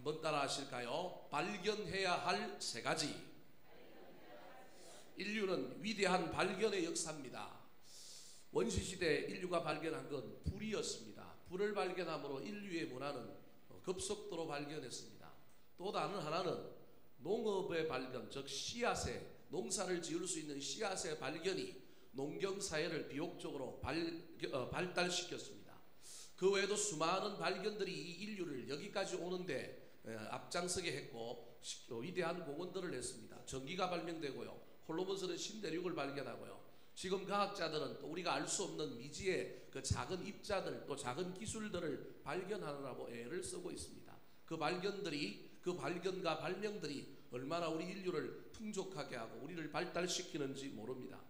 한번 따라 하실까요? 발견해야 할 세 가지. 인류는 위대한 발견의 역사입니다. 원시시대 인류가 발견한 건 불이었습니다. 불을 발견함으로 인류의 문화는 급속도로 발견했습니다. 또 다른 하나는 농업의 발견, 즉 씨앗의, 농사를 지을 수 있는 씨앗의 발견이 농경사회를 비옥적으로 발달시켰습니다. 그 외에도 수많은 발견들이 이 인류를 여기까지 오는데 앞장서게 했고 위대한 공헌들을 했습니다. 전기가 발명되고요, 홀로몬스는 신대륙을 발견하고요, 지금 과학자들은 또 우리가 알 수 없는 미지의 그 작은 입자들, 또 작은 기술들을 발견하느라고 애를 쓰고 있습니다. 그 발견들이, 그 발견과 발명들이 얼마나 우리 인류를 풍족하게 하고 우리를 발달시키는지 모릅니다.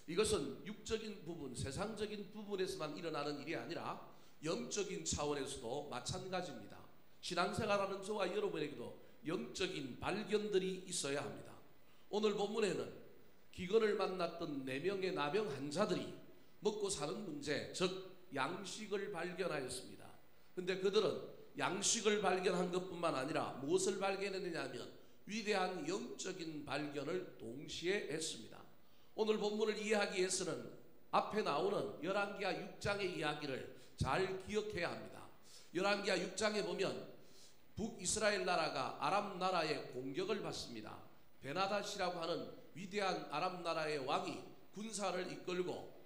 이것은 육적인 부분, 세상적인 부분에서만 일어나는 일이 아니라 영적인 차원에서도 마찬가지입니다. 신앙생활하는 저와 여러분에게도 영적인 발견들이 있어야 합니다. 오늘 본문에는 기근을 만났던 4명의 나병 환자들이 먹고 사는 문제, 즉 양식을 발견하였습니다. 근데 그들은 양식을 발견한 것뿐만 아니라 무엇을 발견했느냐 하면 위대한 영적인 발견을 동시에 했습니다. 오늘 본문을 이해하기 위해서는 앞에 나오는 열왕기하 6장의 이야기를 잘 기억해야 합니다. 열왕기하 6장에 보면 북이스라엘 나라가 아람 나라의 공격을 받습니다. 베나닷이라고 하는 위대한 아람 나라의 왕이 군사를 이끌고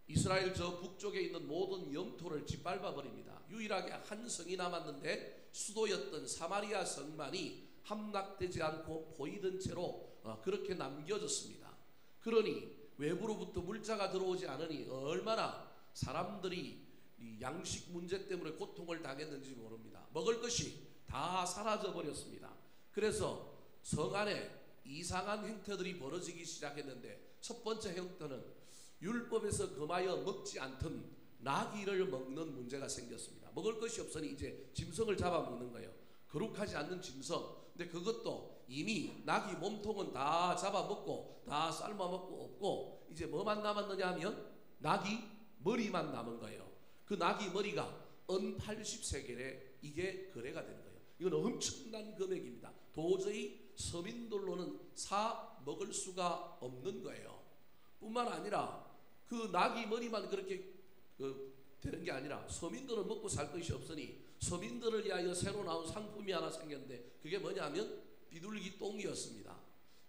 이스라엘 저 북쪽에 있는 모든 영토를 짓밟아 버립니다. 유일하게 한 성이 남았는데 수도였던 사마리아 성만이 함락되지 않고 보이던 채로 그렇게 남겨졌습니다. 그러니 외부로부터 물자가 들어오지 않으니 얼마나 사람들이 이 양식 문제 때문에 고통을 당했는지 모릅니다. 먹을 것이 다 사라져 버렸습니다. 그래서 성 안에 이상한 행태들이 벌어지기 시작했는데, 첫 번째 행태는 율법에서 금하여 먹지 않던 나귀를 먹는 문제가 생겼습니다. 먹을 것이 없으니 이제 짐승을 잡아먹는 거예요. 거룩하지 않는 짐승. 근데 그것도 이미 나귀 몸통은 다 잡아먹고 다 삶아먹고 없고 이제 뭐만 남았느냐 하면 나귀 머리만 남은 거예요. 그 나귀 머리가 은 80세겔에 이게 거래가 되는 거예요. 이건 엄청난 금액입니다. 도저히 서민들로는 사 먹을 수가 없는 거예요. 뿐만 아니라 그 나귀 머리만 그렇게 되는 게 아니라 서민들은 먹고 살 것이 없으니 서민들을 위하여 새로 나온 상품이 하나 생겼는데 그게 뭐냐면 비둘기 똥이었습니다.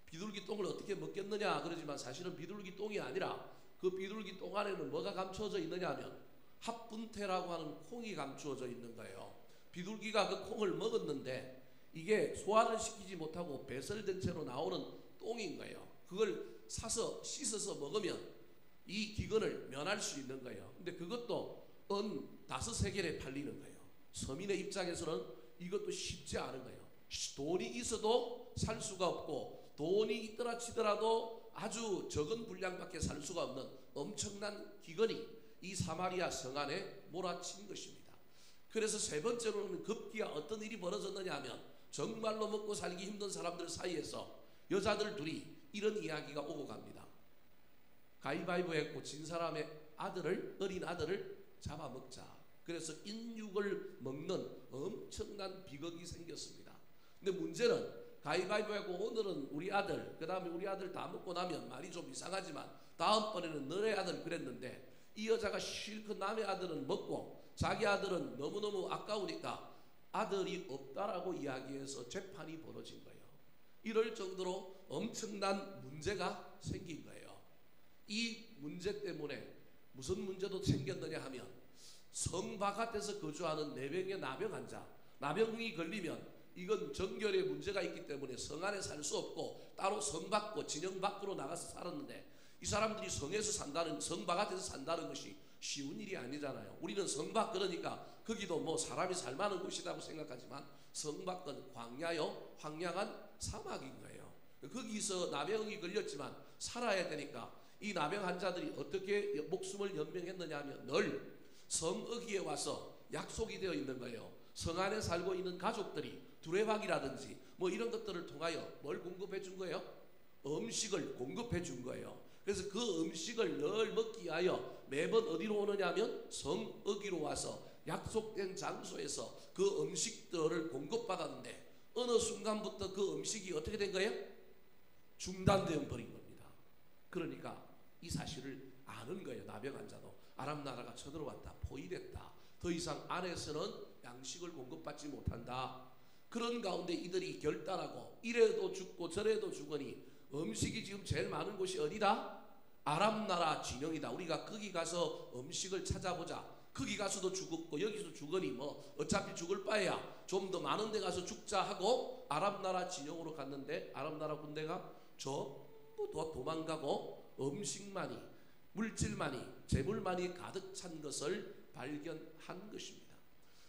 비둘기 똥을 어떻게 먹겠느냐 그러지만 사실은 비둘기 똥이 아니라 그 비둘기 똥 안에는 뭐가 감추어져 있느냐 하면 합분태라고 하는 콩이 감추어져 있는 거예요. 비둘기가 그 콩을 먹었는데 이게 소화를 시키지 못하고 배설된 채로 나오는 똥인 거예요. 그걸 사서 씻어서 먹으면 이 기근을 면할 수 있는 거예요. 근데 그것도 은 5세겔에 팔리는 거예요. 서민의 입장에서는 이것도 쉽지 않은 거예요. 돈이 있어도 살 수가 없고 돈이 있더라 치더라도 아주 적은 분량밖에 살 수가 없는 엄청난 기근이 이 사마리아 성 안에 몰아친 것입니다. 그래서 세 번째로는 급기야 어떤 일이 벌어졌느냐 하면 정말로 먹고 살기 힘든 사람들 사이에서 여자들 둘이 이런 이야기가 오고 갑니다. 가위바위보 했고 진 사람의 아들을, 어린 아들을 잡아먹자. 그래서 인육을 먹는 엄청난 비극이 생겼습니다. 근데 문제는 가위바위보 했고 오늘은 우리 아들, 그 다음에 우리 아들 다 먹고 나면 말이 좀 이상하지만 다음번에는 너네 아들 그랬는데 이 여자가 실컷 남의 아들은 먹고 자기 아들은 너무너무 아까우니까 아들이 없다라고 이야기해서 재판이 벌어진 거예요. 이럴 정도로 엄청난 문제가 생긴 거예요. 이 문제 때문에 무슨 문제도 생겼느냐 하면 성 바깥에서 거주하는 4명의 나병 환자, 나병이 걸리면 이건 정결에 문제가 있기 때문에 성 안에 살 수 없고 따로 성 밖고 진영 밖으로 나가서 살았는데 이 사람들이 성에서 산다는, 성 바깥에서 산다는 것이 쉬운 일이 아니잖아요. 우리는 성 밖 그러니까 거기도 뭐 사람이 살만한 곳이라고 생각하지만 성 밖은 광야요, 황량한 사막인 거예요. 거기서 나병이 걸렸지만 살아야 되니까 이 나병 환자들이 어떻게 목숨을 연명했느냐 하면 늘 성어기에 와서 약속이 되어 있는 거예요. 성 안에 살고 있는 가족들이 두레박이라든지 뭐 이런 것들을 통하여 뭘 공급해 준 거예요? 음식을 공급해 준 거예요. 그래서 그 음식을 늘 먹기 위하여 매번 어디로 오느냐 하면 성어기로 와서 약속된 장소에서 그 음식들을 공급받았는데 어느 순간부터 그 음식이 어떻게 된 거예요? 중단되어 버린 겁니다. 그러니까 이 사실을 아는 거예요. 나병 환자도 아람 나라가 쳐들어왔다, 포위됐다, 더 이상 안에서는 양식을 공급받지 못한다. 그런 가운데 이들이 결단하고 이래도 죽고 저래도 죽으니 음식이 지금 제일 많은 곳이 어디다? 아람 나라 진영이다. 우리가 거기 가서 음식을 찾아보자. 거기 가서도 죽었고 여기서 죽으니 뭐 어차피 죽을 바에야 좀 더 많은 데 가서 죽자 하고 아람 나라 진영으로 갔는데 아람 나라 군대가 전부 도망가고 음식만이, 물질만이, 재물만이 가득 찬 것을 발견한 것입니다.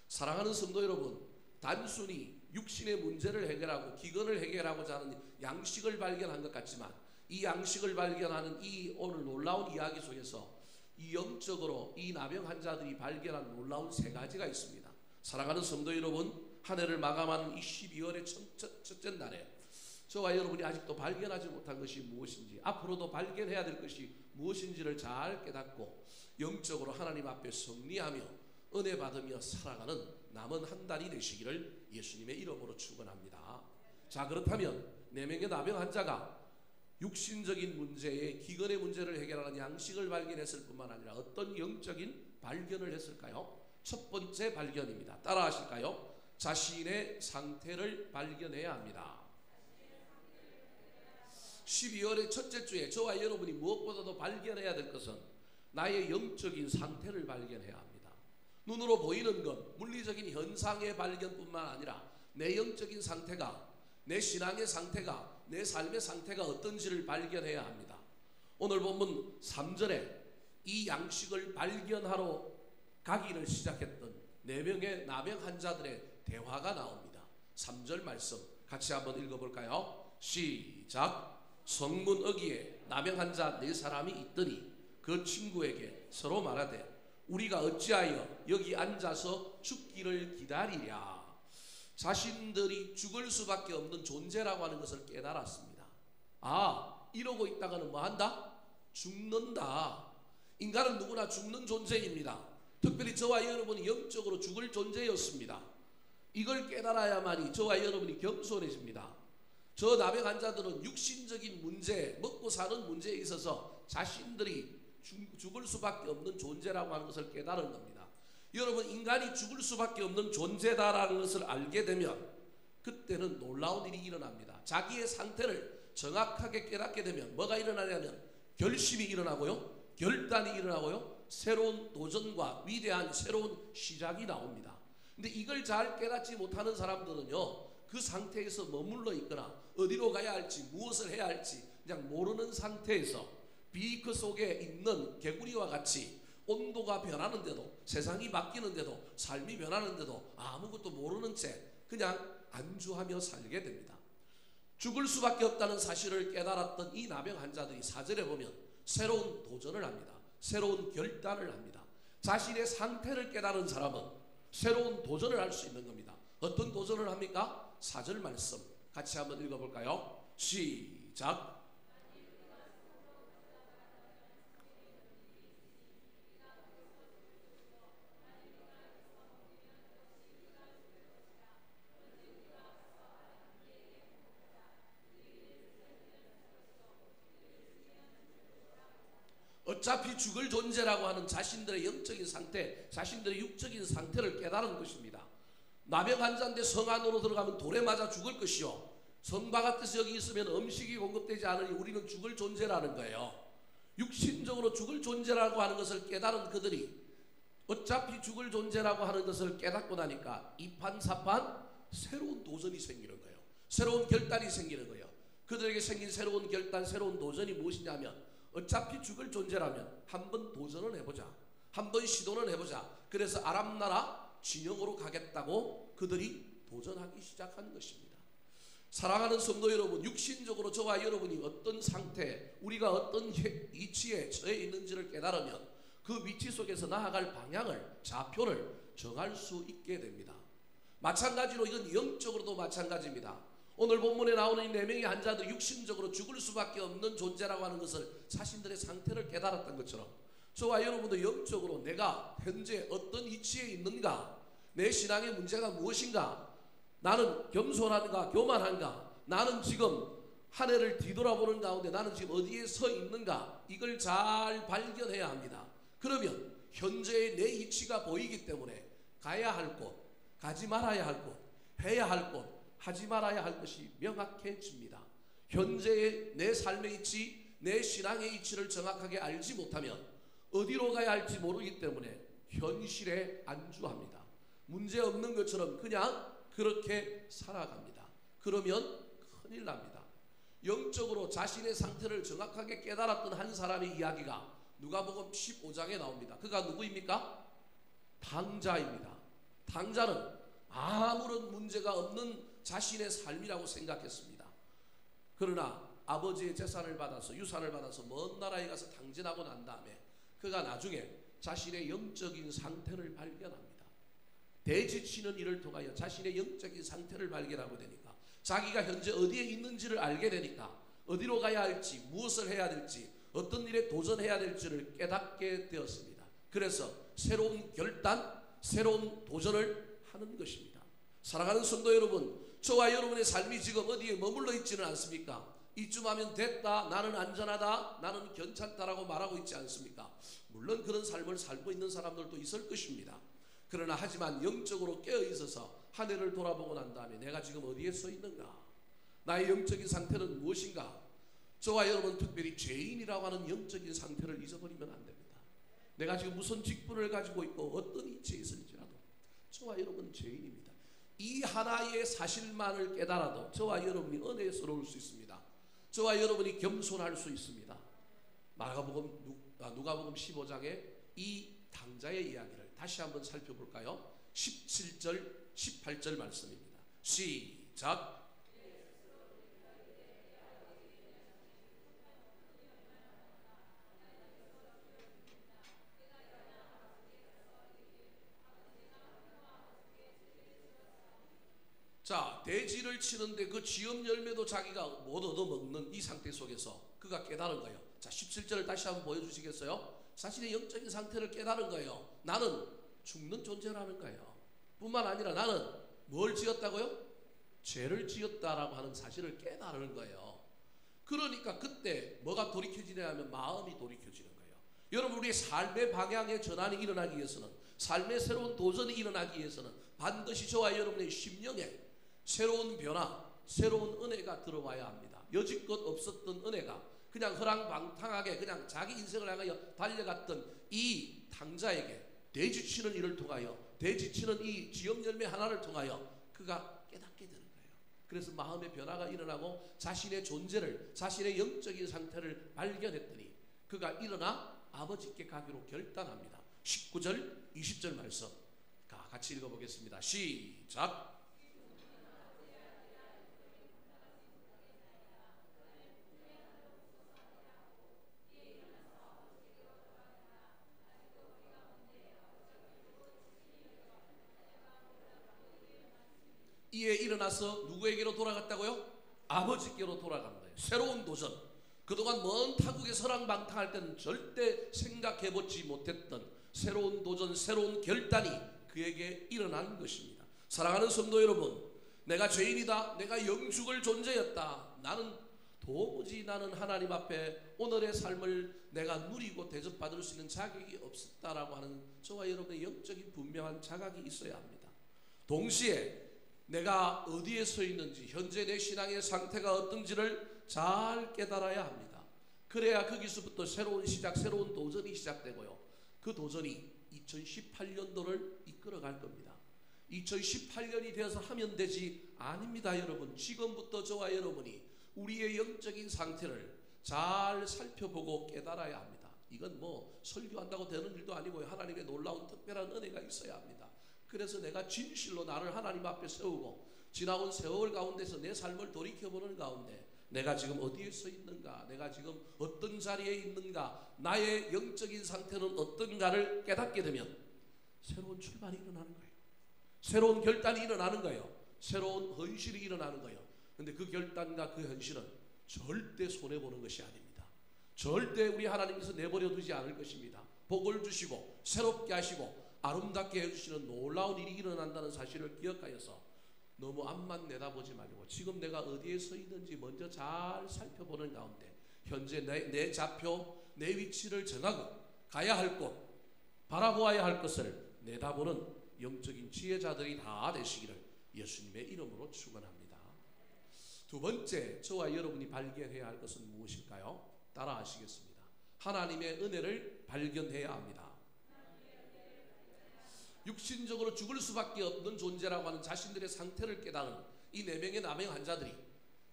사랑하는 성도 여러분, 단순히 육신의 문제를 해결하고 기근을 해결하고자 하는 양식을 발견한 것 같지만 이 양식을 발견하는 이 오늘 놀라운 이야기 속에서 이 영적으로 이 나병 환자들이 발견한 놀라운 세 가지가 있습니다. 사랑하는 성도 여러분, 한 해를 마감하는 이 12월의 첫째 날에 저와 여러분이 아직도 발견하지 못한 것이 무엇인지, 앞으로도 발견해야 될 것이 무엇인지를 잘 깨닫고 영적으로 하나님 앞에 승리하며 은혜 받으며 살아가는 남은 한 달이 되시기를 예수님의 이름으로 축원합니다. 자, 그렇다면 4명의 나병 환자가 육신적인 문제에 기근의 문제를 해결하는 양식을 발견했을 뿐만 아니라 어떤 영적인 발견을 했을까요? 첫 번째 발견입니다. 따라 하실까요? 자신의 상태를 발견해야 합니다. 12월의 첫째 주에 저와 여러분이 무엇보다도 발견해야 될 것은 나의 영적인 상태를 발견해야 합니다. 눈으로 보이는 것, 물리적인 현상의 발견뿐만 아니라 내 영적인 상태가, 내 신앙의 상태가, 내 삶의 상태가 어떤지를 발견해야 합니다. 오늘 본문 3절에 이 양식을 발견하러 가기를 시작했던 4명의 나병 환자들의 대화가 나옵니다. 3절 말씀 같이 한번 읽어볼까요? 시작. 성문 어귀에 나병 환자 4사람이 있더니 그 친구에게 서로 말하되 우리가 어찌하여 여기 앉아서 죽기를 기다리랴. 자신들이 죽을 수밖에 없는 존재라고 하는 것을 깨달았습니다. 아, 이러고 있다가는 뭐 한다? 죽는다. 인간은 누구나 죽는 존재입니다. 특별히 저와 여러분이 영적으로 죽을 존재였습니다. 이걸 깨달아야만이 저와 여러분이 겸손해집니다. 저 나병 환자들은 육신적인 문제, 먹고 사는 문제에 있어서 자신들이 죽을 수밖에 없는 존재라고 하는 것을 깨달은 겁니다. 여러분, 인간이 죽을 수밖에 없는 존재다라는 것을 알게 되면 그때는 놀라운 일이 일어납니다. 자기의 상태를 정확하게 깨닫게 되면 뭐가 일어나냐면 결심이 일어나고요, 결단이 일어나고요, 새로운 도전과 위대한 새로운 시작이 나옵니다. 근데 이걸 잘 깨닫지 못하는 사람들은요, 그 상태에서 머물러 있거나 어디로 가야 할지, 무엇을 해야 할지 그냥 모르는 상태에서 비크 속에 있는 개구리와 같이 온도가 변하는데도, 세상이 바뀌는데도, 삶이 변하는데도 아무것도 모르는 채 그냥 안주하며 살게 됩니다. 죽을 수밖에 없다는 사실을 깨달았던 이 나병 환자들이 4절에 보면 새로운 도전을 합니다. 새로운 결단을 합니다. 자신의 상태를 깨달은 사람은 새로운 도전을 할 수 있는 겁니다. 어떤 도전을 합니까? 4절 말씀 같이 한번 읽어볼까요? 시작. 어차피 죽을 존재라고 하는 자신들의 영적인 상태, 자신들의 육적인 상태를 깨달은 것입니다. 나병 환자인데 성 안으로 들어가면 돌에 맞아 죽을 것이요, 성 바깥에서 여기 있으면 음식이 공급되지 않으니 우리는 죽을 존재라는 거예요. 육신적으로 죽을 존재라고 하는 것을 깨달은 그들이 어차피 죽을 존재라고 하는 것을 깨닫고 나니까 이판사판 새로운 도전이 생기는 거예요. 새로운 결단이 생기는 거예요. 그들에게 생긴 새로운 결단, 새로운 도전이 무엇이냐면 어차피 죽을 존재라면 한번 도전을 해보자, 한번 시도는 해보자. 그래서 아람 나라 진영으로 가겠다고 그들이 도전하기 시작한 것입니다. 사랑하는 성도 여러분, 육신적으로 저와 여러분이 어떤 상태, 우리가 어떤 위치에 처해 있는지를 깨달으면 그 위치 속에서 나아갈 방향을, 좌표를 정할 수 있게 됩니다. 마찬가지로 이건 영적으로도 마찬가지입니다. 오늘 본문에 나오는 이 4명의 환자들이 육신적으로 죽을 수밖에 없는 존재라고 하는 것을 자신들의 상태를 깨달았던 것처럼 저와 여러분도 영적으로 내가 현재 어떤 위치에 있는가, 내 신앙의 문제가 무엇인가, 나는 겸손한가? 교만한가? 나는 지금 한 해를 뒤돌아보는 가운데 나는 지금 어디에 서 있는가? 이걸 잘 발견해야 합니다. 그러면 현재의 내 위치가 보이기 때문에 가야 할 곳, 가지 말아야 할 곳, 해야 할 곳, 하지 말아야 할 것이 명확해집니다. 현재의 내 삶의 위치, 내 신앙의 위치를 정확하게 알지 못하면 어디로 가야 할지 모르기 때문에 현실에 안주합니다. 문제 없는 것처럼 그냥 그렇게 살아갑니다. 그러면 큰일 납니다. 영적으로 자신의 상태를 정확하게 깨달았던 한 사람의 이야기가 누가복음 15장에 나옵니다. 그가 누구입니까? 당자입니다. 당자는 아무런 문제가 없는 자신의 삶이라고 생각했습니다. 그러나 아버지의 재산을 받아서 유산을 받아서 먼 나라에 가서 당진하고 난 다음에 그가 나중에 자신의 영적인 상태를 발견합니다. 대지치는 일을 통하여 자신의 영적인 상태를 발견하고 되니까 자기가 현재 어디에 있는지를 알게 되니까 어디로 가야 할지, 무엇을 해야 될지, 어떤 일에 도전해야 될지를 깨닫게 되었습니다. 그래서 새로운 결단, 새로운 도전을 하는 것입니다. 사랑하는 성도 여러분, 저와 여러분의 삶이 지금 어디에 머물러 있지는 않습니까? 이쯤 하면 됐다, 나는 안전하다, 나는 괜찮다라고 말하고 있지 않습니까? 물론 그런 삶을 살고 있는 사람들도 있을 것입니다. 그러나 하지만 영적으로 깨어 있어서 한 해를 돌아보고 난 다음에 내가 지금 어디에 서 있는가? 나의 영적인 상태는 무엇인가? 저와 여러분 특별히 죄인이라고 하는 영적인 상태를 잊어버리면 안 됩니다. 내가 지금 무슨 직분을 가지고 있고 어떤 위치에 있을지라도 저와 여러분은 죄인입니다. 이 하나의 사실만을 깨달아도 저와 여러분이 은혜스러울 수 있습니다. 저와 여러분이 겸손할 수 있습니다. 누가복음 15장의 이 당자의 이야기를 다시 한번 살펴볼까요? 17절 18절 말씀입니다. 시작. 자, 대지를 치는데 그 지엄 열매도 자기가 못 얻어먹는 이 상태 속에서 그가 깨달은 거예요. 자, 17절을 다시 한번 보여주시겠어요? 자신의 영적인 상태를 깨달은 거예요. 나는 죽는 존재라는 거예요. 뿐만 아니라 나는 뭘 지었다고요? 죄를 지었다라고 하는 사실을 깨달은 거예요. 그러니까 그때 뭐가 돌이켜지냐 하면 마음이 돌이켜지는 거예요. 여러분, 우리의 삶의 방향의 전환이 일어나기 위해서는, 삶의 새로운 도전이 일어나기 위해서는 반드시 저와 여러분의 심령에 새로운 변화, 새로운 은혜가 들어와야 합니다. 여지껏 없었던 은혜가 그냥 허랑방탕하게 그냥 자기 인생을 향하여 달려갔던 이 당자에게 대지치는 일을 통하여, 대지치는 이 지엄 열매 하나를 통하여 그가 깨닫게 되는 거예요. 그래서 마음의 변화가 일어나고 자신의 존재를, 자신의 영적인 상태를 발견했더니 그가 일어나 아버지께 가기로 결단합니다. 19절 20절 말씀 같이 읽어보겠습니다. 시작. 이에 일어나서 누구에게로 돌아갔다고요? 아버지께로 돌아간 거예요. 새로운 도전. 그동안 먼 타국에 서랑방탕할 때는 절대 생각해보지 못했던 새로운 도전, 새로운 결단이 그에게 일어난 것입니다. 사랑하는 성도 여러분, 내가 죄인이다, 내가 영죽을 존재였다, 나는 하나님 앞에 오늘의 삶을 내가 누리고 대접받을 수 있는 자격이 없었다라고 하는 저와 여러분의 영적인 분명한 자각이 있어야 합니다. 동시에 내가 어디에 서 있는지, 현재 내 신앙의 상태가 어떤지를 잘 깨달아야 합니다. 그래야 거기서부터 새로운 시작, 새로운 도전이 시작되고요. 그 도전이 2018년도를 이끌어갈 겁니다. 2018년이 되어서 하면 되지 아닙니다. 여러분, 지금부터 저와 여러분이 우리의 영적인 상태를 잘 살펴보고 깨달아야 합니다. 이건 뭐 설교한다고 되는 일도 아니고요. 하나님의 놀라운 특별한 은혜가 있어야 합니다. 그래서 내가 진실로 나를 하나님 앞에 세우고 지나온 세월 가운데서 내 삶을 돌이켜보는 가운데 내가 지금 어디에 서 있는가, 내가 지금 어떤 자리에 있는가, 나의 영적인 상태는 어떤가를 깨닫게 되면 새로운 출발이 일어나는 거예요. 새로운 결단이 일어나는 거예요. 새로운 헌신이 일어나는 거예요. 근데 그 결단과 그 현실은 절대 손해보는 것이 아닙니다. 절대 우리 하나님께서 내버려 두지 않을 것입니다. 복을 주시고 새롭게 하시고 아름답게 해주시는 놀라운 일이 일어난다는 사실을 기억하여서 너무 앞만 내다보지 말고 지금 내가 어디에 서 있는지 먼저 잘 살펴보는 가운데 현재 내 좌표, 내 위치를 정하고 가야 할 곳, 바라보아야 할 것을 내다보는 영적인 지혜자들이 다 되시기를 예수님의 이름으로 축원합니다. 두 번째, 저와 여러분이 발견해야 할 것은 무엇일까요? 따라하시겠습니다. 하나님의 은혜를 발견해야 합니다. 육신적으로 죽을 수밖에 없는 존재라고 하는 자신들의 상태를 깨달은 이 4명의 남행 환자들이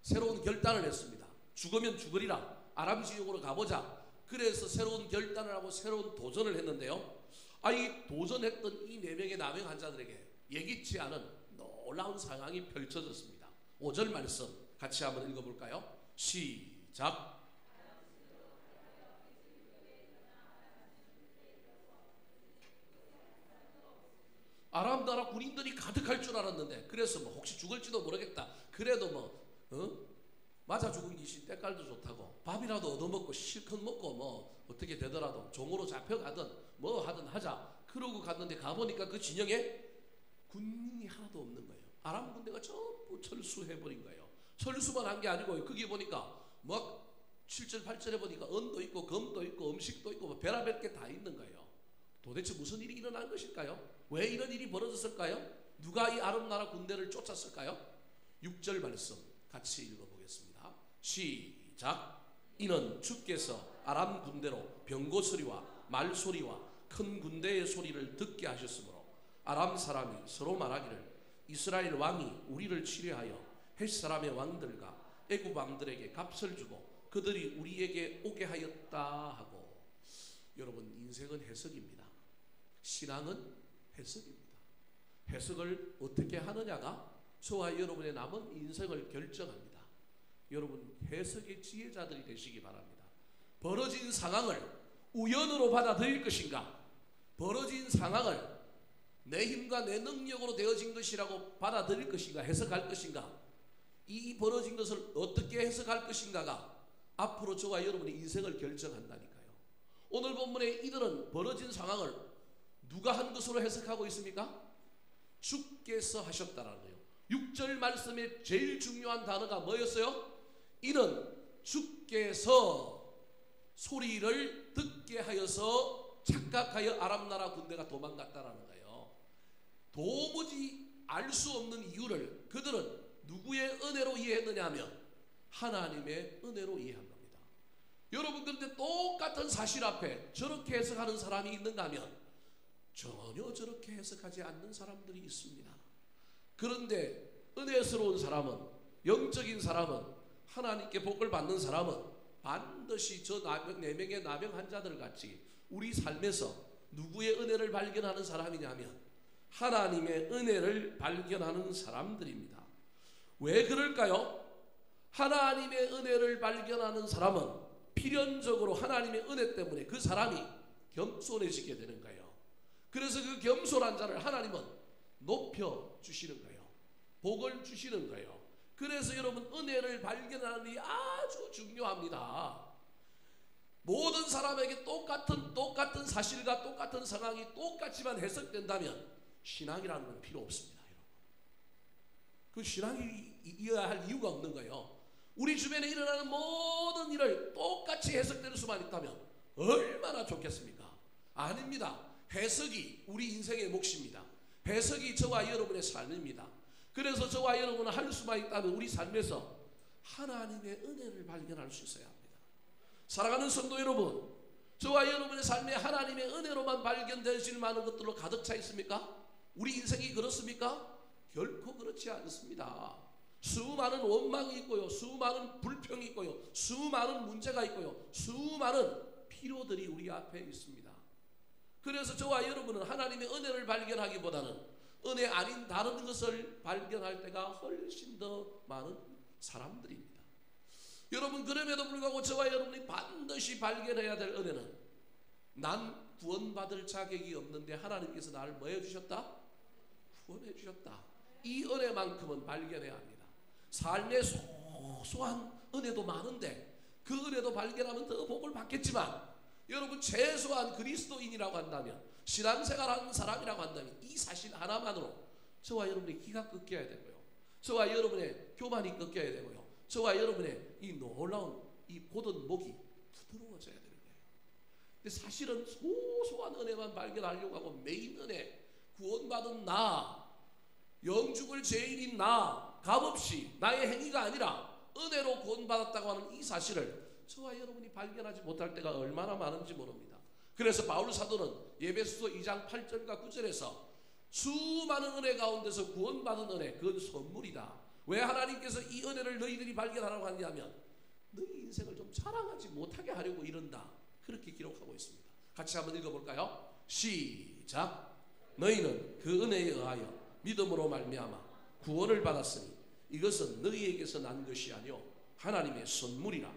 새로운 결단을 했습니다. 죽으면 죽으리라, 아람 지옥으로 가보자. 그래서 새로운 결단을 하고 새로운 도전을 했는데요, 이 도전했던 이 4명의 남행 환자들에게 예기치 않은 놀라운 상황이 펼쳐졌습니다. 5절 말씀 같이 한번 읽어볼까요? 시작. 아람 나라 군인들이 가득할 줄 알았는데, 그래서 혹시 죽을지도 모르겠다, 그래도 맞아 죽은 귀신 때깔도 좋다고 밥이라도 얻어먹고 실컷 먹고 어떻게 되더라도 종으로 잡혀가든 하든 하자 그러고 갔는데, 가보니까 그 진영에 군인이 하나도 없는 거예요. 아람 군대가 전부 철수해버린 거예요. 철수만 한 게 아니고 거기 보니까 7절 8절에 보니까 은도 있고 금도 있고 음식도 있고 별의별 게 다 있는 거예요. 도대체 무슨 일이 일어난 것일까요? 왜 이런 일이 벌어졌을까요? 누가 이 아람 나라 군대를 쫓았을까요? 6절 말씀 같이 읽어보겠습니다. 시작. 이는 주께서 아람 군대로 병거 소리와 말 소리와 큰 군대의 소리를 듣게 하셨으므로 아람 사람이 서로 말하기를 이스라엘 왕이 우리를 치려하여 헷 사람의 왕들과 애굽 왕들에게 값을 주고 그들이 우리에게 오게 하였다 하고. 여러분, 인생은 해석입니다. 신앙은 해석입니다. 해석을 어떻게 하느냐가 저와 여러분의 남은 인생을 결정합니다. 여러분, 해석의 지혜자들이 되시기 바랍니다. 벌어진 상황을 우연으로 받아들일 것인가, 벌어진 상황을 내 힘과 내 능력으로 되어진 것이라고 받아들일 것인가, 해석할 것인가, 이 벌어진 것을 어떻게 해석할 것인가가 앞으로 저와 여러분의 인생을 결정한다니까요. 오늘 본문에 이들은 벌어진 상황을 누가 한 것으로 해석하고 있습니까? 주께서 하셨다라는 거예요. 6절 말씀의 제일 중요한 단어가 뭐였어요? 이는 주께서 소리를 듣게 하여서 착각하여 아람 나라 군대가 도망갔다라는 거예요. 도무지 알 수 없는 이유를 그들은 누구의 은혜로 이해했느냐 하면 하나님의 은혜로 이해한 겁니다. 여러분, 그런데 똑같은 사실 앞에 저렇게 해석하는 사람이 있는가 하면 전혀 저렇게 해석하지 않는 사람들이 있습니다. 그런데 은혜스러운 사람은, 영적인 사람은, 하나님께 복을 받는 사람은 반드시 저 4명의 남영 환자들 같이 우리 삶에서 누구의 은혜를 발견하는 사람이냐 하면 하나님의 은혜를 발견하는 사람들입니다. 왜 그럴까요? 하나님의 은혜를 발견하는 사람은 필연적으로 하나님의 은혜 때문에 그 사람이 겸손해지게 되는 거예요. 그래서 그 겸손한 자를 하나님은 높여주시는 거예요. 복을 주시는 거예요. 그래서 여러분, 은혜를 발견하는 일이 아주 중요합니다. 모든 사람에게 똑같은 사실과 똑같은 상황이 똑같이만 해석된다면 신앙이라는 건 필요 없습니다. 여러분. 그 신앙이어야 할 이유가 없는 거예요. 우리 주변에 일어나는 모든 일을 똑같이 해석되는 수만 있다면 얼마나 좋겠습니까? 아닙니다. 해석이 우리 인생의 몫입니다. 해석이 저와 여러분의 삶입니다. 그래서 저와 여러분은 할 수만 있다면 우리 삶에서 하나님의 은혜를 발견할 수 있어야 합니다. 사랑하는 성도 여러분, 저와 여러분의 삶에 하나님의 은혜로만 발견되실 만한 것들로 가득 차 있습니까? 우리 인생이 그렇습니까? 결코 그렇지 않습니다. 수많은 원망이 있고요, 수많은 불평이 있고요, 수많은 문제가 있고요, 수많은 필요들이 우리 앞에 있습니다. 그래서 저와 여러분은 하나님의 은혜를 발견하기보다는 은혜 아닌 다른 것을 발견할 때가 훨씬 더 많은 사람들입니다. 여러분, 그럼에도 불구하고 저와 여러분이 반드시 발견해야 될 은혜는 난 구원받을 자격이 없는데 하나님께서 나를 뭐 해주셨다? 구원해 주셨다. 이 은혜만큼은 발견해야 합니다. 삶의 소소한 은혜도 많은데 그 은혜도 발견하면 더 복을 받겠지만, 여러분, 최소한 그리스도인이라고 한다면, 신앙생활하는 사람이라고 한다면 이 사실 하나만으로 저와 여러분이 기가 꺾여야 되고요, 저와 여러분의 교만이 꺾여야 되고요. 저와 여러분의 이 놀라운 이 곧은 목이 부드러워져야 되는 거예요. 근데 사실은 소소한 은혜만 발견하려고 하고 메인 은혜, 구원받은 나, 영죽을 죄인인 나, 값없이 나의 행위가 아니라 은혜로 구원받았다고 하는 이 사실을 저와 여러분이 발견하지 못할 때가 얼마나 많은지 모릅니다. 그래서 바울 사도는 에베소서 2장 8절과 9절에서 수많은 은혜 가운데서 구원받은 은혜, 그건 선물이다. 왜 하나님께서 이 은혜를 너희들이 발견하라고 하냐면 너희 인생을 좀 자랑하지 못하게 하려고 이런다. 그렇게 기록하고 있습니다. 같이 한번 읽어볼까요? 시작. 너희는 그 은혜에 의하여 믿음으로 말미암아 구원을 받았으니 이것은 너희에게서 난 것이 아니요 하나님의 선물이라.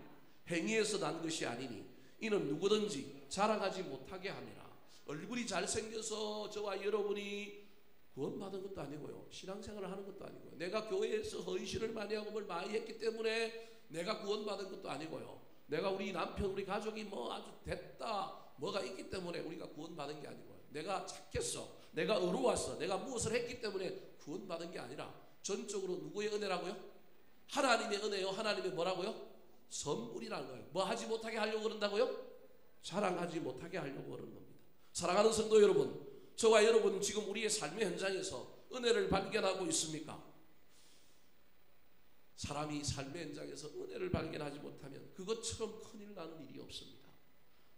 행위에서 난 것이 아니니 이는 누구든지 자랑하지 못하게 함이라. 얼굴이 잘생겨서 저와 여러분이 구원받은 것도 아니고요, 신앙생활을 하는 것도 아니고요, 내가 교회에서 헌신을 많이 하고 뭘 많이 했기 때문에 내가 구원받은 것도 아니고요, 내가 우리 남편 우리 가족이 뭐 아주 됐다 뭐가 있기 때문에 우리가 구원받은 게 아니고요, 내가 착했어, 내가 의로웠어, 내가 무엇을 했기 때문에 구원받은 게 아니라 전적으로 누구의 은혜라고요? 하나님의 은혜요. 하나님의 뭐라고요? 선물이라는 거예요. 뭐 하지 못하게 하려고 그런다고요? 자랑하지 못하게 하려고 그러는 겁니다. 사랑하는 성도 여러분, 저와 여러분은 지금 우리의 삶의 현장에서 은혜를 발견하고 있습니까? 사람이 삶의 현장에서 은혜를 발견하지 못하면 그것처럼 큰일 나는 일이 없습니다.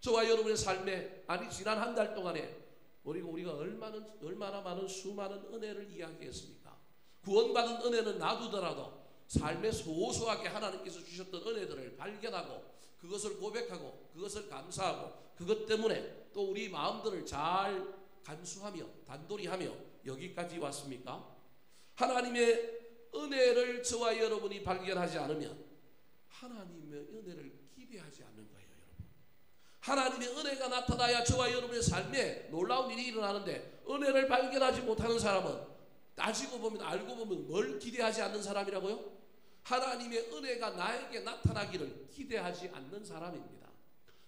저와 여러분의 삶에, 아니 지난 한 달 동안에 우리가 얼마나 많은 수많은 은혜를 이야기했습니까? 구원받은 은혜는 놔두더라도 삶에 소소하게 하나님께서 주셨던 은혜들을 발견하고 그것을 고백하고 그것을 감사하고 그것 때문에 또 우리 마음들을 잘 간수하며 단도리하며 여기까지 왔습니까? 하나님의 은혜를 저와 여러분이 발견하지 않으면 하나님의 은혜를 기대하지 않는 거예요. 여러분, 하나님의 은혜가 나타나야 저와 여러분의 삶에 놀라운 일이 일어나는데 은혜를 발견하지 못하는 사람은 따지고 보면 알고 보면 뭘 기대하지 않는 사람이라고요? 하나님의 은혜가 나에게 나타나기를 기대하지 않는 사람입니다.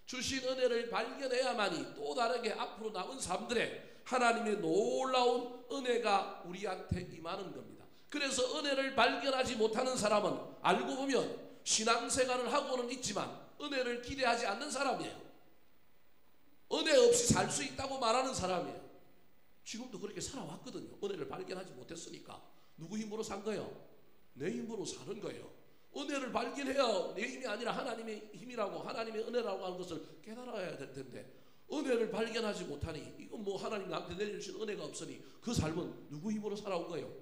주신 은혜를 발견해야만이 또 다르게 앞으로 남은 삶들에 하나님의 놀라운 은혜가 우리한테 임하는 겁니다. 그래서 은혜를 발견하지 못하는 사람은 알고 보면 신앙생활을 하고는 있지만 은혜를 기대하지 않는 사람이에요. 은혜 없이 살 수 있다고 말하는 사람이에요. 지금도 그렇게 살아왔거든요. 은혜를 발견하지 못했으니까. 누구 힘으로 산 거예요? 내 힘으로 사는 거예요. 은혜를 발견해야 내 힘이 아니라 하나님의 힘이라고, 하나님의 은혜라고 하는 것을 깨달아야 될 텐데 은혜를 발견하지 못하니 이건 뭐 하나님 나한테 내려주신 은혜가 없으니 그 삶은 누구 힘으로 살아온 거예요?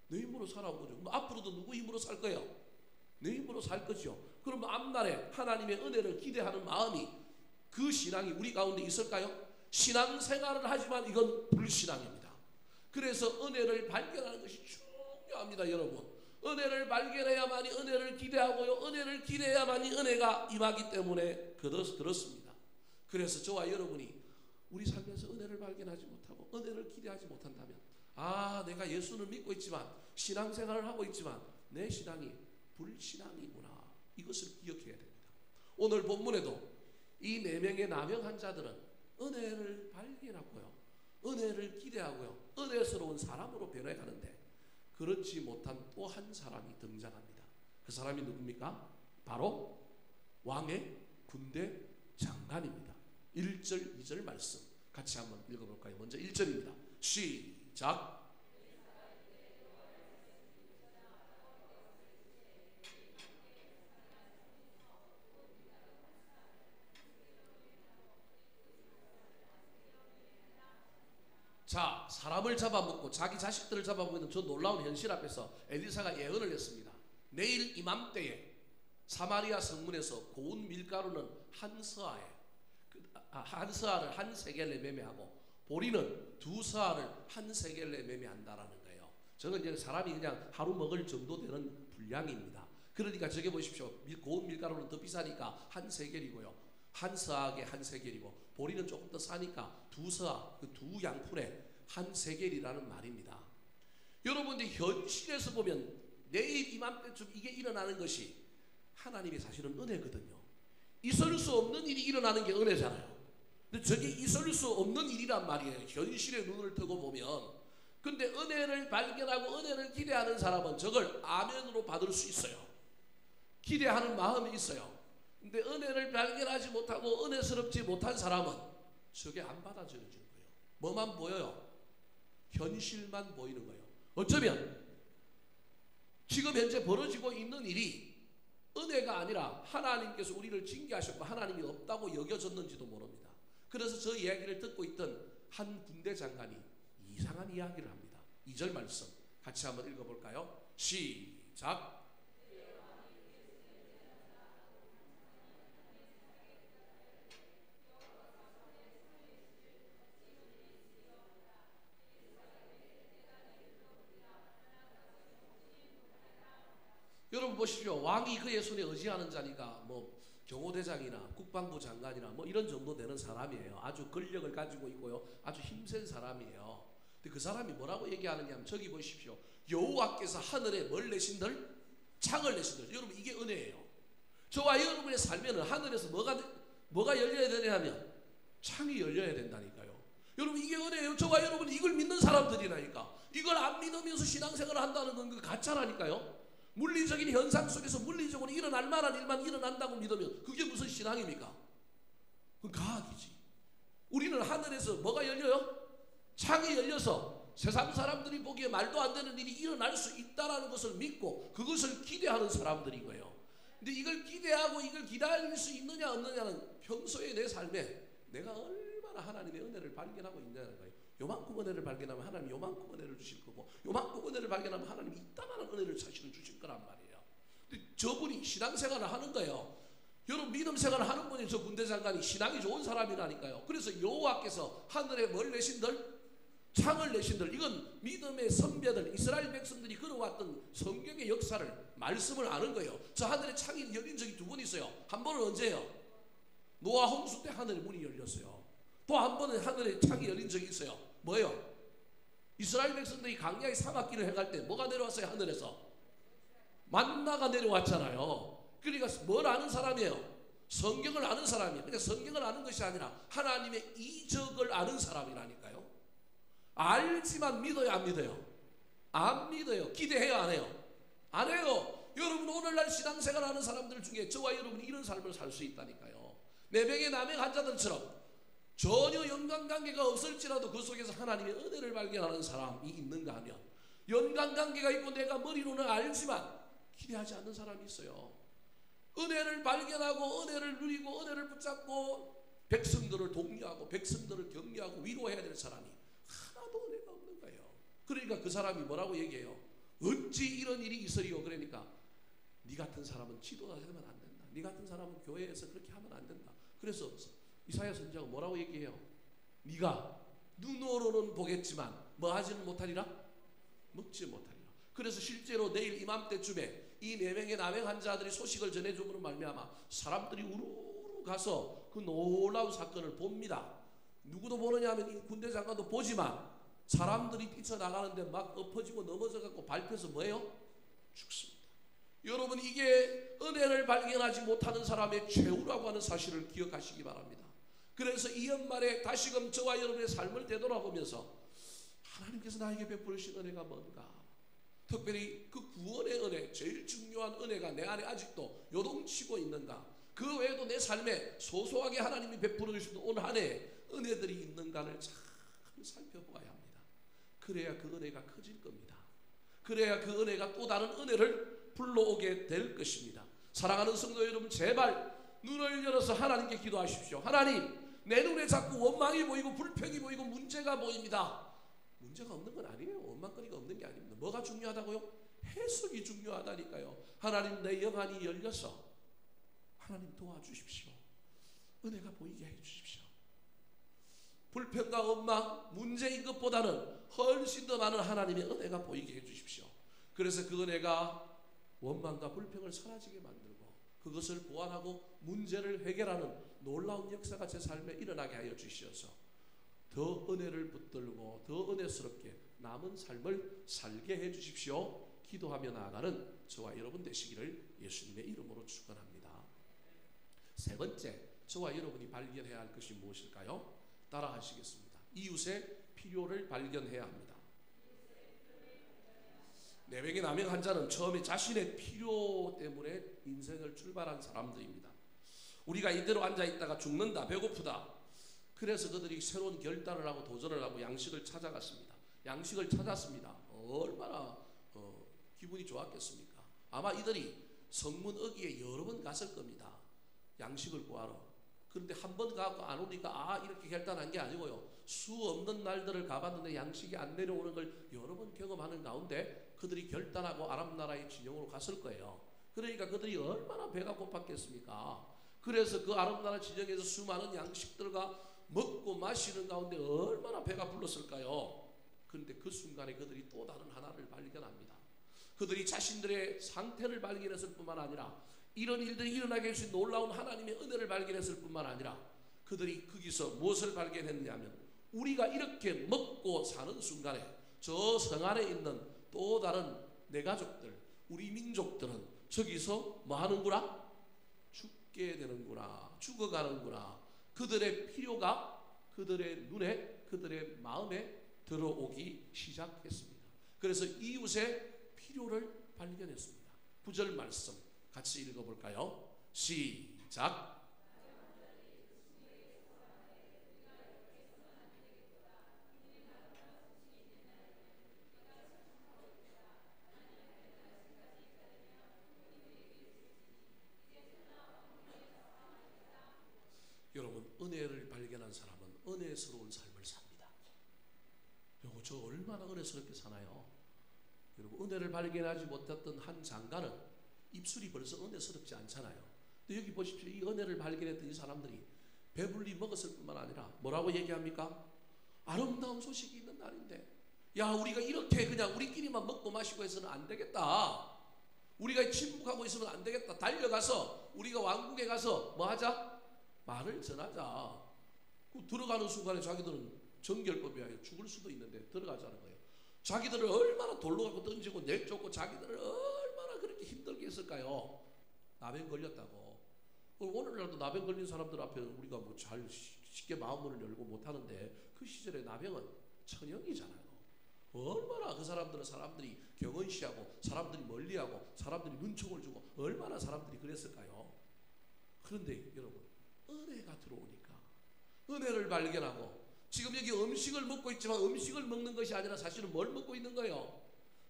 내 힘으로 살아온 거죠. 뭐 앞으로도 누구 힘으로 살 거예요? 내 힘으로 살 거죠. 그럼 앞날에 하나님의 은혜를 기대하는 마음이, 그 신앙이 우리 가운데 있을까요? 신앙생활을 하지만 이건 불신앙입니다. 그래서 은혜를 발견하는 것이 중요합니다. 여러분, 은혜를 발견해야만이 은혜를 기대하고요, 은혜를 기대해야만이 은혜가 임하기 때문에 그렇습니다. 그래서 저와 여러분이 우리 삶에서 은혜를 발견하지 못하고 은혜를 기대하지 못한다면, 아, 내가 예수는 믿고 있지만 신앙생활을 하고 있지만 내 신앙이 불신앙이구나, 이것을 기억해야 됩니다. 오늘 본문에도 이 4명의 남영한 자들은 은혜를 발견하고요, 은혜를 기대하고요, 은혜스러운 사람으로 변해가는데 그렇지 못한 또 한 사람이 등장합니다. 그 사람이 누굽니까? 바로 왕의 군대 장관입니다. 1절 2절 말씀 같이 한번 읽어볼까요? 먼저 1절입니다. 시작. 자, 사람을 잡아먹고 자기 자식들을 잡아먹는 저 놀라운 현실 앞에서 엘리사가 예언을 했습니다. 내일 이맘때에 사마리아 성문에서 고운 밀가루는 한 서아를 한 세겔에 매매하고 보리는 2서아를 한 세겔에 매매한다라는 거예요. 저는 이제 사람이 그냥 하루 먹을 정도 되는 분량입니다. 그러니까 저기 보십시오. 고운 밀가루는 더 비싸니까 한 세겔이고요, 한 서악에 한 세겔이고, 보리는 조금 더 싸니까 2서악, 그 2양푼에 한 세겔이라는 말입니다. 여러분들 현실에서 보면 내일 이맘때쯤 이게 일어나는 것이 하나님의 사실은 은혜거든요. 있을 수 없는 일이 일어나는 게 은혜잖아요. 근데 저게 있을 수 없는 일이란 말이에요. 현실의 눈을 뜨고 보면 근데 은혜를 발견하고 은혜를 기대하는 사람은 저걸 아멘으로 받을 수 있어요. 기대하는 마음이 있어요. 근데 은혜를 발견하지 못하고 은혜스럽지 못한 사람은 저게 안 받아들여지는 거예요. 뭐만 보여요? 현실만 보이는 거예요. 어쩌면 지금 현재 벌어지고 있는 일이 은혜가 아니라 하나님께서 우리를 징계하셨고 하나님이 없다고 여겨졌는지도 모릅니다. 그래서 저 이야기를 듣고 있던 한 군대 장관이 이상한 이야기를 합니다. 2절 말씀 같이 한번 읽어볼까요? 시작. 여러분 보십시오. 왕이 그의 손에 의지하는 자니까 뭐 경호대장이나 국방부 장관이나 뭐 이런 정도 되는 사람이에요. 아주 권력을 가지고 있고요. 아주 힘센 사람이에요. 근데 그 사람이 뭐라고 얘기하느냐 하면 저기 보십시오. 여호와께서 하늘에 뭘 내신들? 창을 내신들. 여러분 이게 은혜예요. 저와 여러분의 삶에는 하늘에서 뭐가 열려야 되냐면 창이 열려야 된다니까요. 여러분 이게 은혜예요. 저와 여러분이 이걸 믿는 사람들이라니까. 이걸 안 믿으면서 신앙생활을 한다는 건 그 가짜라니까요. 물리적인 현상 속에서 물리적으로 일어날 만한 일만 일어난다고 믿으면 그게 무슨 신앙입니까? 그건 과학이지. 우리는 하늘에서 뭐가 열려요? 창이 열려서 세상 사람들이 보기에 말도 안 되는 일이 일어날 수 있다는 것을 믿고 그것을 기대하는 사람들인 거예요. 근데 이걸 기대하고 이걸 기다릴 수 있느냐 없느냐는 평소에 내 삶에 내가 얼마나 하나님의 은혜를 발견하고 있냐는 거예요. 요만큼 은혜를 발견하면 하나님이 요만큼 은혜를 주실 거고 요만큼 은혜를 발견하면 하나님이 이따만한 은혜를 사실은 주실 거란 말이에요. 근데 저분이 신앙생활을 하는 거예요. 여러분 믿음 생활을 하는 분이 저 군대 장관이 신앙이 좋은 사람이라니까요. 그래서 여호와께서 하늘에 뭘 내신들? 창을 내신들. 이건 믿음의 선배들 이스라엘 백성들이 걸어왔던 성경의 역사를 말씀을 아는 거예요. 저 하늘에 창이 열린 적이 두 번 있어요. 한 번은 언제예요? 노아 홍수 때 하늘에 문이 열렸어요. 또 한 번은 하늘에 창이 열린 적이 있어요. 뭐예요? 이스라엘 백성들이 광야의 사막길을 행할 때 뭐가 내려왔어요? 하늘에서 만나가 내려왔잖아요. 그러니까 뭘 아는 사람이에요? 성경을 아는 사람이에요. 그러니까 성경을 아는 것이 아니라 하나님의 이적을 아는 사람이라니까요. 알지만 믿어요 안 믿어요? 안 믿어요. 기대해요 안 해요? 안 해요. 여러분 오늘날 신앙생활 하는 사람들 중에 저와 여러분이 이런 삶을 살 수 있다니까요. 내 병에 남행한 자들처럼 전혀 연관관계가 없을지라도 그 속에서 하나님의 은혜를 발견하는 사람이 있는가 하면 연관관계가 있고 내가 머리로는 알지만 기대하지 않는 사람이 있어요. 은혜를 발견하고 은혜를 누리고 은혜를 붙잡고 백성들을 독려하고 백성들을 격려하고 위로해야 될 사람이 하나도 은혜가 없는 거예요. 그러니까 그 사람이 뭐라고 얘기해요? 어찌 이런 일이 있으리요? 그러니까 네 같은 사람은 지도자 되면 안 된다. 네 같은 사람은 교회에서 그렇게 하면 안 된다. 그래서 이사야 선지자가 뭐라고 얘기해요? 네가 눈으로는 보겠지만 뭐 하지는 못하리라? 먹지 못하리라. 그래서 실제로 내일 이맘때쯤에 이 4명의 남행한 자들이 소식을 전해줌으로 말미암아 사람들이 우르르 가서 그 놀라운 사건을 봅니다. 누구도 보느냐 하면 이 군대 장관도 보지만 사람들이 뛰쳐나가는데 막 엎어지고 넘어져갖고 밟혀서 뭐예요? 죽습니다. 여러분 이게 은혜를 발견하지 못하는 사람의 최후라고 하는 사실을 기억하시기 바랍니다. 그래서 이 연말에 다시금 저와 여러분의 삶을 되돌아보면서 하나님께서 나에게 베푸신 은혜가 뭔가, 특별히 그 구원의 은혜, 제일 중요한 은혜가 내 안에 아직도 요동치고 있는가, 그 외에도 내 삶에 소소하게 하나님이 베풀어 주신 올 한 해 은혜들이 있는가를 잘 살펴보아야 합니다. 그래야 그 은혜가 커질 겁니다. 그래야 그 은혜가 또 다른 은혜를 불러오게 될 것입니다. 사랑하는 성도 여러분, 제발 눈을 열어서 하나님께 기도하십시오. 하나님, 내 눈에 자꾸 원망이 보이고 불평이 보이고 문제가 보입니다. 문제가 없는 건 아니에요. 원망거리가 없는 게 아닙니다. 뭐가 중요하다고요? 해석이 중요하다니까요. 하나님, 내 영안이 열려서 하나님 도와주십시오. 은혜가 보이게 해주십시오. 불평과 원망, 문제인 것보다는 훨씬 더 많은 하나님의 은혜가 보이게 해주십시오. 그래서 그 은혜가 원망과 불평을 사라지게 만들고 그것을 보완하고 문제를 해결하는 놀라운 역사가 제 삶에 일어나게 하여 주시어서 더 은혜를 붙들고 더 은혜스럽게 남은 삶을 살게 해 주십시오. 기도하며 나아가는 저와 여러분 되시기를 예수님의 이름으로 축원합니다. 세 번째, 저와 여러분이 발견해야 할 것이 무엇일까요? 따라 하시겠습니다. 이웃의 필요를 발견해야 합니다. 내병의 남용 환자는 처음에 자신의 필요 때문에 인생을 출발한 사람들입니다. 우리가 이대로 앉아있다가 죽는다, 배고프다. 그래서 그들이 새로운 결단을 하고 도전을 하고 양식을 찾아갔습니다. 양식을 찾았습니다. 얼마나 기분이 좋았겠습니까? 아마 이들이 성문 어귀에 여러 번 갔을 겁니다. 양식을 구하러. 그런데 한 번 가고 안 오니까 이렇게 결단한 게 아니고요. 수 없는 날들을 가봤는데 양식이 안 내려오는 걸 여러 번 경험하는 가운데 그들이 결단하고 아람 나라의 진영으로 갔을 거예요. 그러니까 그들이 얼마나 배가 고팠겠습니까? 그래서 그 아람 나라 진영에서 수많은 양식들과 먹고 마시는 가운데 얼마나 배가 불렀을까요? 그런데 그 순간에 그들이 또 다른 하나를 발견합니다. 그들이 자신들의 상태를 발견했을 뿐만 아니라 이런 일들이 일어나게 해주신 놀라운 하나님의 은혜를 발견했을 뿐만 아니라 그들이 거기서 무엇을 발견했느냐면 우리가 이렇게 먹고 사는 순간에 저 성 안에 있는 또 다른 내 가족들, 우리 민족들은 저기서 뭐 하는구나? 죽게 되는구나, 죽어가는구나. 그들의 필요가 그들의 눈에, 그들의 마음에 들어오기 시작했습니다. 그래서 이웃의 필요를 발견했습니다. 9절 말씀 같이 읽어볼까요? 시작. 여러분, 은혜를 발견한 사람은 은혜스러운 삶을 삽니다. 여러분, 저 얼마나 은혜스럽게 사나요? 여러분, 은혜를 발견하지 못했던 한 장가는 입술이 벌써 은혜스럽지 않잖아요. 근데 여기 보십시오. 이 은혜를 발견했던 이 사람들이 배불리 먹었을 뿐만 아니라 뭐라고 얘기합니까? 아름다운 소식이 있는 날인데, 야, 우리가 이렇게 그냥 우리끼리만 먹고 마시고 해서는 안 되겠다. 우리가 침묵하고 있으면 안 되겠다. 달려가서 우리가 왕궁에 가서 뭐 하자? 말을 전하자. 그 들어가는 순간에 자기들은 정결법에 의해 죽을 수도 있는데 들어가자는 거예요. 자기들을 얼마나 돌로 갖고 던지고 내쫓고 자기들을 얼마나 그렇게 힘들게 했을까요? 나병 걸렸다고. 오늘날도 나병 걸린 사람들 앞에 우리가 뭐 잘 쉽게 마음문을 열고 못하는데 그 시절에 나병은 천연이잖아요. 얼마나 그 사람들은 사람들이 경언시하고 사람들이 멀리하고 사람들이 눈총을 주고 얼마나 사람들이 그랬을까요? 그런데 여러분, 은혜가 들어오니까 은혜를 발견하고 지금 여기 음식을 먹고 있지만 음식을 먹는 것이 아니라 사실은 뭘 먹고 있는 거예요?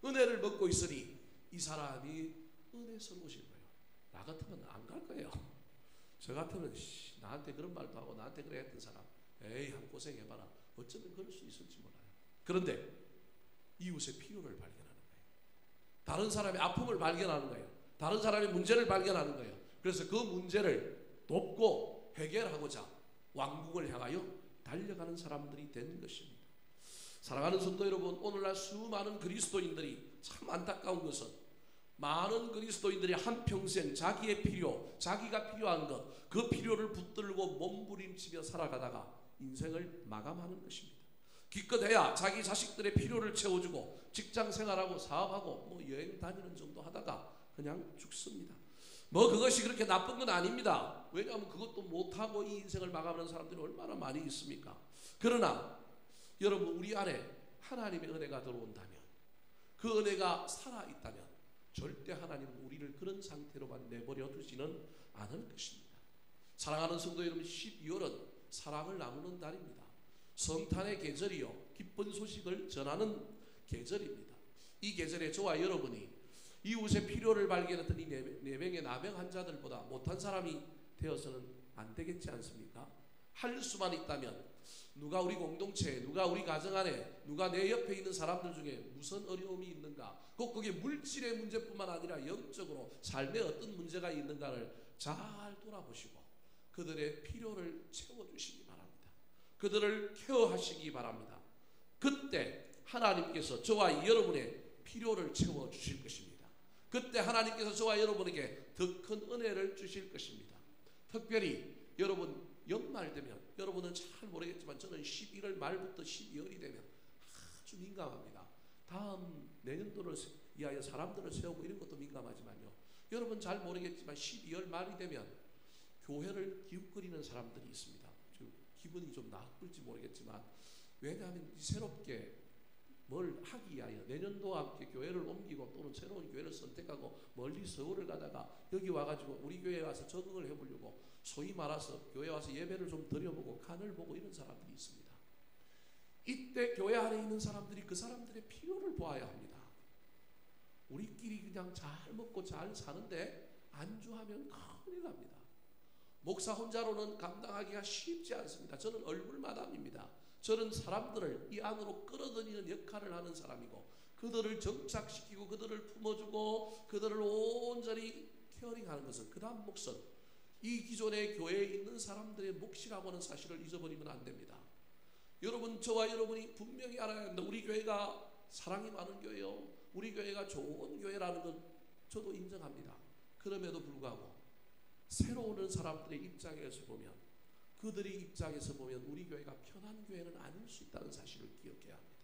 은혜를 먹고 있으니 이 사람이 은혜스러우신 거예요. 나 같으면 안 갈 거예요. 저 같으면 나한테 그런 말도 하고 나한테 그래 했던 사람, 에이, 한 고생해봐라. 어쩌면 그럴 수 있을지 몰라요. 그런데 이웃의 필요를 발견하는 거예요. 다른 사람의 아픔을 발견하는 거예요. 다른 사람의 문제를 발견하는 거예요. 그래서 그 문제를 돕고 해결하고자 왕궁을 향하여 달려가는 사람들이 된 것입니다. 사랑하는 성도 여러분, 오늘날 수많은 그리스도인들이 참 안타까운 것은 많은 그리스도인들이 한평생 자기의 필요, 자기가 필요한 것, 그 필요를 붙들고 몸부림치며 살아가다가 인생을 마감하는 것입니다. 기껏해야 자기 자식들의 필요를 채워주고 직장 생활하고 사업하고 뭐 여행 다니는 정도 하다가 그냥 죽습니다. 뭐 그것이 그렇게 나쁜 건 아닙니다. 왜냐하면 그것도 못하고 이 인생을 마감하는 사람들이 얼마나 많이 있습니까? 그러나 여러분, 우리 안에 하나님의 은혜가 들어온다면, 그 은혜가 살아있다면 절대 하나님은 우리를 그런 상태로만 내버려 두지는 않을 것입니다. 사랑하는 성도 여러분, 12월은 사랑을 나누는 달입니다. 성탄의 계절이요, 기쁜 소식을 전하는 계절입니다. 이 계절에 저와 여러분이 이웃의 필요를 발견했던 이 네 명의 나병 환자들보다 못한 사람이 되어서는 안 되겠지 않습니까? 할 수만 있다면 누가 우리 공동체에, 누가 우리 가정 안에, 누가 내 옆에 있는 사람들 중에 무슨 어려움이 있는가, 꼭 그게 물질의 문제뿐만 아니라 영적으로 삶에 어떤 문제가 있는가를 잘 돌아보시고 그들의 필요를 채워주시기 바랍니다. 그들을 케어하시기 바랍니다. 그때 하나님께서 저와 여러분의 필요를 채워주실 것입니다. 그때 하나님께서 저와 여러분에게 더 큰 은혜를 주실 것입니다. 특별히 여러분, 연말 되면, 여러분은 잘 모르겠지만 저는 11월 말부터 12월이 되면 아주 민감합니다. 다음 내년도를 위하여 사람들을 세우고 이런 것도 민감하지만요, 여러분 잘 모르겠지만 12월 말이 되면 교회를 기웃거리는 사람들이 있습니다. 기분이 좀 나쁠지 모르겠지만, 왜냐하면 새롭게 뭘 하기 위하여 내년도와 함께 교회를 옮기고 또는 새로운 교회를 선택하고 멀리 서울을 가다가 여기 와가지고 우리 교회에 와서 적응을 해보려고 소위 말해서 교회 와서 예배를 좀 드려보고 간을 보고 이런 사람들이 있습니다. 이때 교회 안에 있는 사람들이 그 사람들의 필요를 보아야 합니다. 우리끼리 그냥 잘 먹고 잘 사는데 안주하면 큰일 납니다. 목사 혼자로는 감당하기가 쉽지 않습니다. 저는 얼굴마담입니다. 저는 사람들을 이 안으로 끌어들이는 역할을 하는 사람이고 그들을 정착시키고 그들을 품어주고 그들을 온전히 케어링하는 것은 그 다음 몫은 이 기존의 교회에 있는 사람들의 몫이라고 하는 사실을 잊어버리면 안 됩니다. 여러분, 저와 여러분이 분명히 알아야 합니다. 우리 교회가 사랑이 많은 교회요, 우리 교회가 좋은 교회라는 건 저도 인정합니다. 그럼에도 불구하고 새로 오는 사람들의 입장에서 보면, 그들의 입장에서 보면 우리 교회가 편한 교회는 아닐 수 있다는 사실을 기억해야 합니다.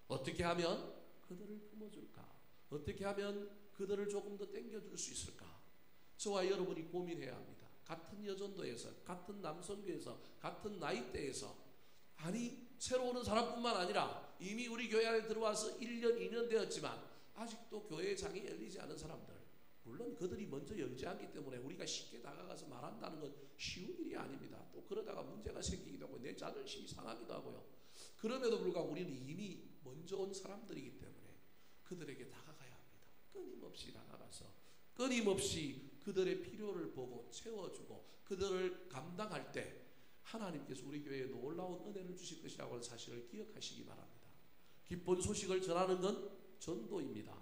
어떻게 하면 그들을 품어줄까? 어떻게 하면 그들을 조금 더 땡겨줄 수 있을까? 저와 여러분이 고민해야 합니다. 같은 여전도에서, 같은 남성교에서, 같은 나이대에서, 아니 새로 오는 사람뿐만 아니라 이미 우리 교회 안에 들어와서 1년, 2년 되었지만 아직도 교회의 장이 열리지 않은 사람들, 물론 그들이 먼저 열지 않기 때문에 우리가 쉽게 다가가서 말한다는 건 쉬운 일이 아닙니다. 또 그러다가 문제가 생기기도 하고 내 자존심이 상하기도 하고요. 그럼에도 불구하고 우리는 이미 먼저 온 사람들이기 때문에 그들에게 다가가야 합니다. 끊임없이 다가가서 끊임없이 그들의 필요를 보고 채워주고 그들을 감당할 때 하나님께서 우리 교회에 놀라운 은혜를 주실 것이라고 하는 사실을 기억하시기 바랍니다. 기쁜 소식을 전하는 건 전도입니다.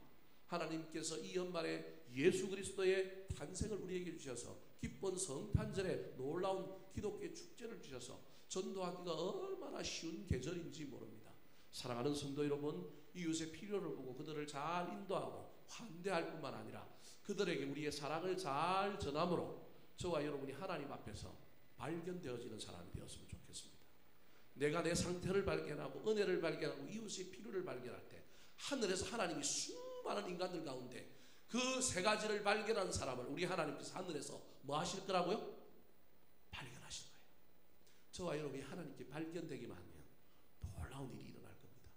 하나님께서 이 연말에 예수 그리스도의 탄생을 우리에게 주셔서 기쁜 성탄절에 놀라운 기독교의 축제를 주셔서 전도하기가 얼마나 쉬운 계절인지 모릅니다. 사랑하는 성도 여러분, 이웃의 필요를 보고 그들을 잘 인도하고 환대할 뿐만 아니라 그들에게 우리의 사랑을 잘 전함으로 저와 여러분이 하나님 앞에서 발견되어지는 사람이 되었으면 좋겠습니다. 내가 내 상태를 발견하고 은혜를 발견하고 이웃의 필요를 발견할 때 하늘에서 하나님이 수많은 인간들 가운데 그 세 가지를 발견한 사람을 우리 하나님께서 하늘에서 뭐 하실 거라고요? 발견하실 거예요. 저와 여러분이 하나님께 발견되기만 하면 놀라운 일이 일어날 겁니다.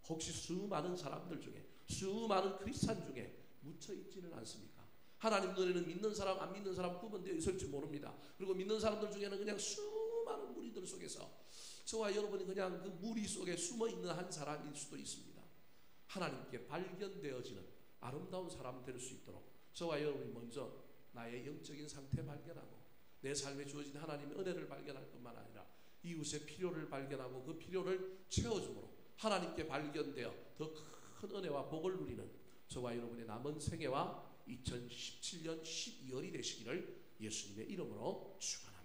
혹시 수많은 사람들 중에, 수많은 크리스찬 중에 묻혀 있지는 않습니까? 하나님 눈에는 믿는 사람, 안 믿는 사람 구분되어 있을지 모릅니다. 그리고 믿는 사람들 중에는 그냥 수많은 무리들 속에서 저와 여러분이 그냥 그 무리 속에 숨어 있는 한 사람일 수도 있습니다. 하나님께 발견되어지는 아름다운 사람 될 수 있도록 저와 여러분이 먼저 나의 영적인 상태 발견하고 내 삶에 주어진 하나님의 은혜를 발견할 뿐만 아니라 이웃의 필요를 발견하고 그 필요를 채워줌으로 하나님께 발견되어 더 큰 은혜와 복을 누리는 저와 여러분의 남은 생애와 2017년 12월이 되시기를 예수님의 이름으로 축원합니다.